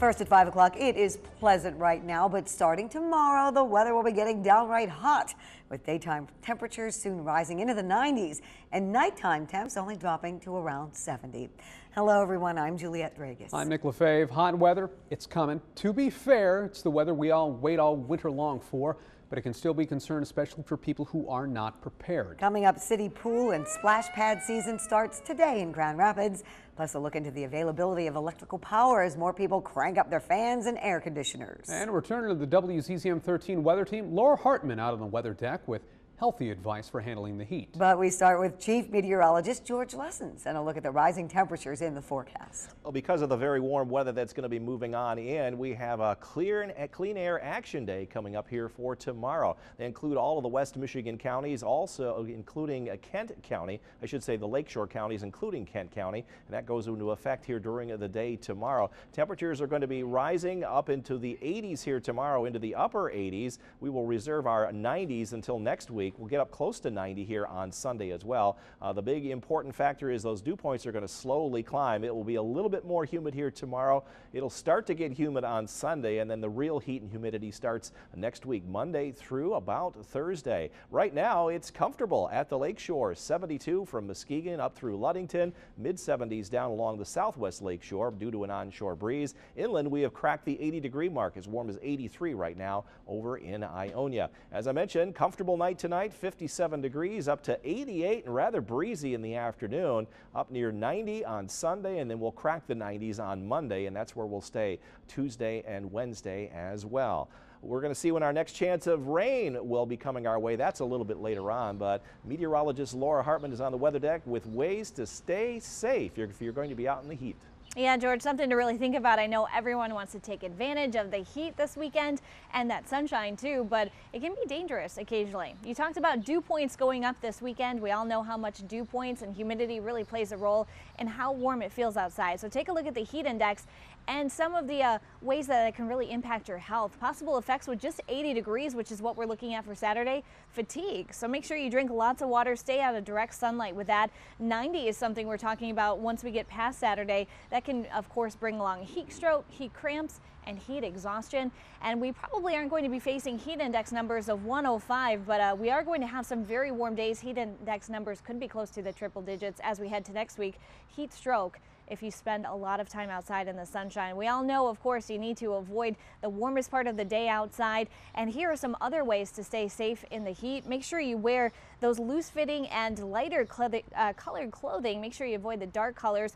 First at 5 o'clock, it is pleasant right now, but starting tomorrow, the weather will be getting downright hot, with daytime temperatures soon rising into the 90s and nighttime temps only dropping to around 70. Hello, everyone. I'm Juliette Dragus. I'm Nick Lefebvre. Hot weather, it's coming. To be fair, it's the weather we all wait all winter long for, but it can still be concerned, especially for people who are not prepared. Coming up, city pool and splash pad season starts today in Grand Rapids. Plus, a look into the availability of electrical power as more people crank up their fans and air conditioners. And returning to the WZZM 13 weather team, Laura Hartman out on the weather deck with healthy advice for handling the heat. But we start with Chief Meteorologist George Lessons and a look at the rising temperatures in the forecast. Well, because of the very warm weather that's going to be moving on in, we have a clean air action day coming up here for tomorrow. They include all of the West Michigan counties, also including Kent County, I should say the lakeshore counties, including Kent County, and that goes into effect here during the day tomorrow. Temperatures are going to be rising up into the 80s here tomorrow, into the upper 80s. We will reserve our 90s until next week. We'll get up close to 90 here on Sunday as well. The big important factor is those dew points are going to slowly climb. It will be a little bit more humid here tomorrow. It'll start to get humid on Sunday, and then the real heat and humidity starts next week, Monday through about Thursday. Right now, it's comfortable at the lakeshore. 72 from Muskegon up through Ludington, mid-70s down along the southwest lakeshore due to an onshore breeze. Inland, we have cracked the 80-degree mark, as warm as 83 right now over in Ionia. As I mentioned, comfortable night tonight. 57 degrees up to 88 and rather breezy in the afternoon, up near 90 on Sunday, and then we'll crack the 90s on Monday, and that's where we'll stay Tuesday and Wednesday as well. We're going to see when our next chance of rain will be coming our way. That's a little bit later on, but meteorologist Laura Hartman is on the weather deck with ways to stay safe if you're going to be out in the heat. Yeah, George, something to really think about. I know everyone wants to take advantage of the heat this weekend and that sunshine too, but it can be dangerous occasionally. You talked about dew points going up this weekend. We all know how much dew points and humidity really plays a role in how warm it feels outside. So take a look at the heat index and some of the ways that it can really impact your health. Possible effects with just 80 degrees, which is what we're looking at for Saturday. Fatigue. So make sure you drink lots of water, stay out of direct sunlight with that. 90 is something we're talking about once we get past Saturday. That can, of course, bring along heat stroke, heat cramps, and heat exhaustion. And we probably aren't going to be facing heat index numbers of 105, but we are going to have some very warm days. Heat index numbers could be close to the triple digits as we head to next week. Heat stroke if you spend a lot of time outside in the sunshine. We all know, of course, you need to avoid the warmest part of the day outside. And here are some other ways to stay safe in the heat. Make sure you wear those loose-fitting and lighter colored clothing. Make sure you avoid the dark colors.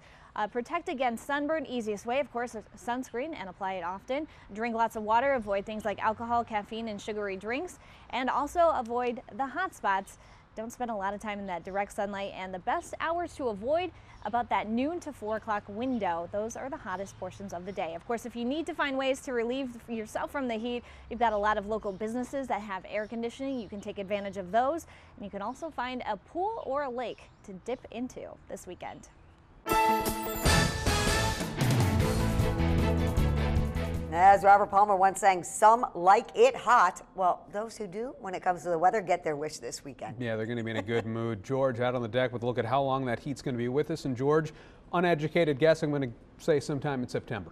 Protect against sunburn. Easiest way, of course, is sunscreen, and apply it often. Drink lots of water. Avoid things like alcohol, caffeine, and sugary drinks. And also avoid the hot spots. Don't spend a lot of time in that direct sunlight, and the best hours to avoid about that noon to 4 o'clock window. Those are the hottest portions of the day. Of course, if you need to find ways to relieve yourself from the heat, you've got a lot of local businesses that have air conditioning. You can take advantage of those, and you can also find a pool or a lake to dip into this weekend. As Robert Palmer once sang, some like it hot. Well, those who do, when it comes to the weather, get their wish this weekend. Yeah, they're going to be in a good mood. George out on the deck with a look at how long that heat's going to be with us. And George, uneducated guess, I'm going to say sometime in September.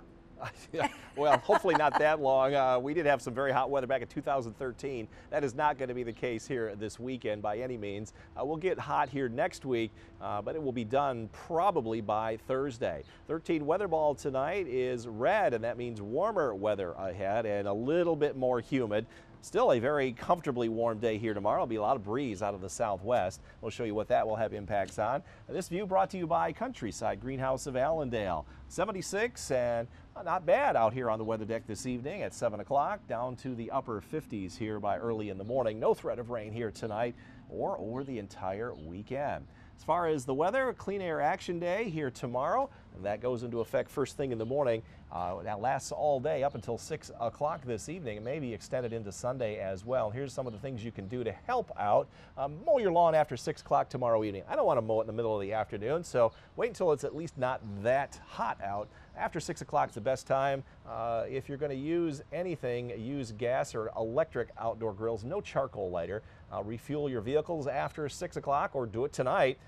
Well, hopefully not that long. We did have some very hot weather back in 2013. That is not going to be the case here this weekend by any means. We'll get hot here next week, but it will be done probably by Thursday. 13 weather ball tonight is red, and that means warmer weather ahead and a little bit more humid. Still a very comfortably warm day here tomorrow. There'll be a lot of breeze out of the southwest. We'll show you what that will have impacts on. This view brought to you by Countryside Greenhouse of Allendale. 76 and not bad out here on the weather deck this evening at 7 o'clock, down to the upper 50s here by early in the morning. No threat of rain here tonight or over the entire weekend. As far as the weather, clean air action day here tomorrow. That goes into effect first thing in the morning. That lasts all day up until 6 o'clock this evening. It may be extended into Sunday as well. Here's some of the things you can do to help out. Mow your lawn after 6 o'clock tomorrow evening. I don't want to mow it in the middle of the afternoon, so wait until it's at least not that hot out. After 6 o'clock is the best time. If you're going to use anything, use gas or electric outdoor grills, no charcoal lighter. Refuel your vehicles after 6 o'clock or do it tonight.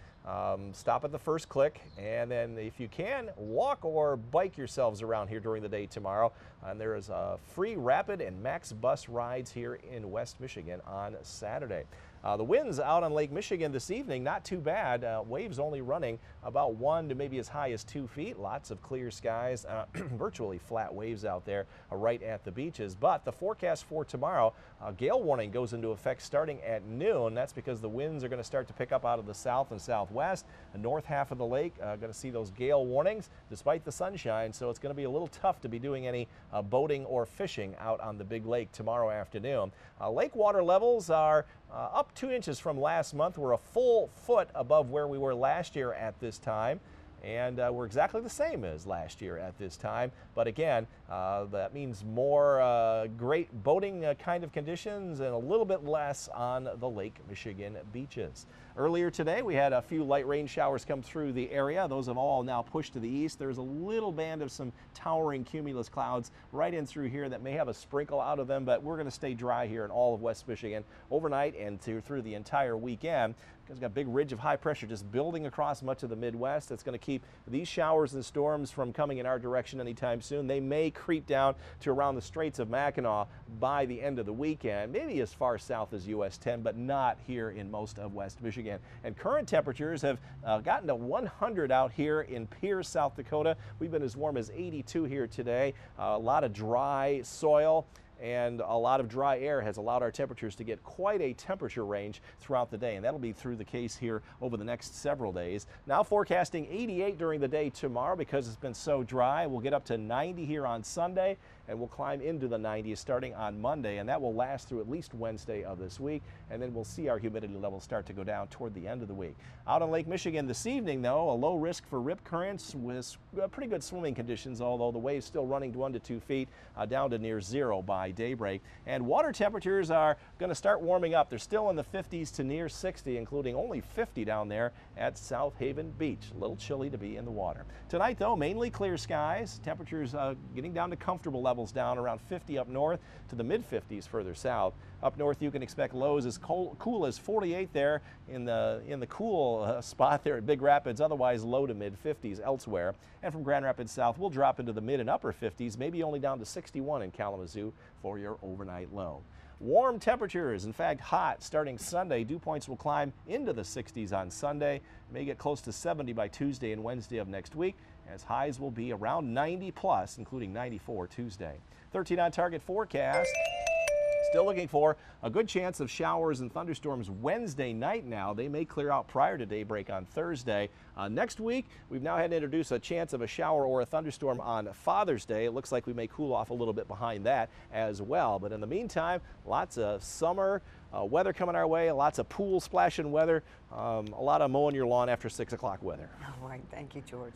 Stop at the first click, and then if you can, walk or bike yourselves around here during the day tomorrow. And there is free rapid and max bus rides here in West Michigan on Saturday. The winds out on Lake Michigan this evening, not too bad. Waves only running about 1 to maybe as high as 2 feet. Lots of clear skies, virtually flat waves out there right at the beaches. But the forecast for tomorrow, gale warning goes into effect starting at noon. That's because the winds are going to start to pick up out of the south and southwest. The north half of the lake going to see those gale warnings despite the sunshine. So it's going to be a little tough to be doing any boating or fishing out on the big lake tomorrow afternoon. Lake water levels are up 2 inches from last month. We're a full foot above where we were last year at this time. And we're exactly the same as last year at this time. But again, that means more great boating kind of conditions and a little bit less on the Lake Michigan beaches. Earlier today, we had a few light rain showers come through the area. Those have all now pushed to the east. There's a little band of some towering cumulus clouds right in through here that may have a sprinkle out of them, but we're going to stay dry here in all of West Michigan overnight and through the entire weekend. Because we've got a big ridge of high pressure just building across much of the Midwest. That's going to keep these showers and storms from coming in our direction anytime soon. They may creep down to around the Straits of Mackinac by the end of the weekend, maybe as far south as US 10, but not here in most of West Michigan. And current temperatures have gotten to 100 out here in Pierce, South Dakota. We've been as warm as 82 here today. A lot of dry soil and a lot of dry air has allowed our temperatures to get quite a temperature range throughout the day, and that'll be through the case here over the next several days. Now forecasting 88 during the day tomorrow because it's been so dry. We'll get up to 90 here on Sunday, and we'll climb into the 90s starting on Monday, and that will last through at least Wednesday of this week, and then we'll see our humidity levels start to go down toward the end of the week. Out on Lake Michigan this evening, though, a low risk for rip currents with pretty good swimming conditions, although the waves still running 1 to 2 feet down to near zero by daybreak. And water temperatures are going to start warming up. They're still in the 50s to near 60, including only 50 down there at South Haven Beach. A little chilly to be in the water. Tonight, though, mainly clear skies. Temperatures getting down to comfortable levels down around 50 up north to the mid-50s further south. Up north, you can expect lows as cool as 48 there in the cool spot there at Big Rapids, otherwise low to mid-50s elsewhere. And from Grand Rapids south, we'll drop into the mid and upper 50s, maybe only down to 61 in Kalamazoo for your overnight low. Warm temperatures, in fact hot, starting Sunday. Dew points will climb into the 60s on Sunday, may get close to 70 by Tuesday and Wednesday of next week, as highs will be around 90 plus, including 94 Tuesday. 13 on target forecast. Still looking for a good chance of showers and thunderstorms Wednesday night now. They may clear out prior to daybreak on Thursday. Next week, we've now had to introduce a chance of a shower or a thunderstorm on Father's Day. It looks like we may cool off a little bit behind that as well. But in the meantime, lots of summer weather coming our way, lots of pool splashing weather, a lot of mowing your lawn after 6 o'clock weather. All right, thank you, George.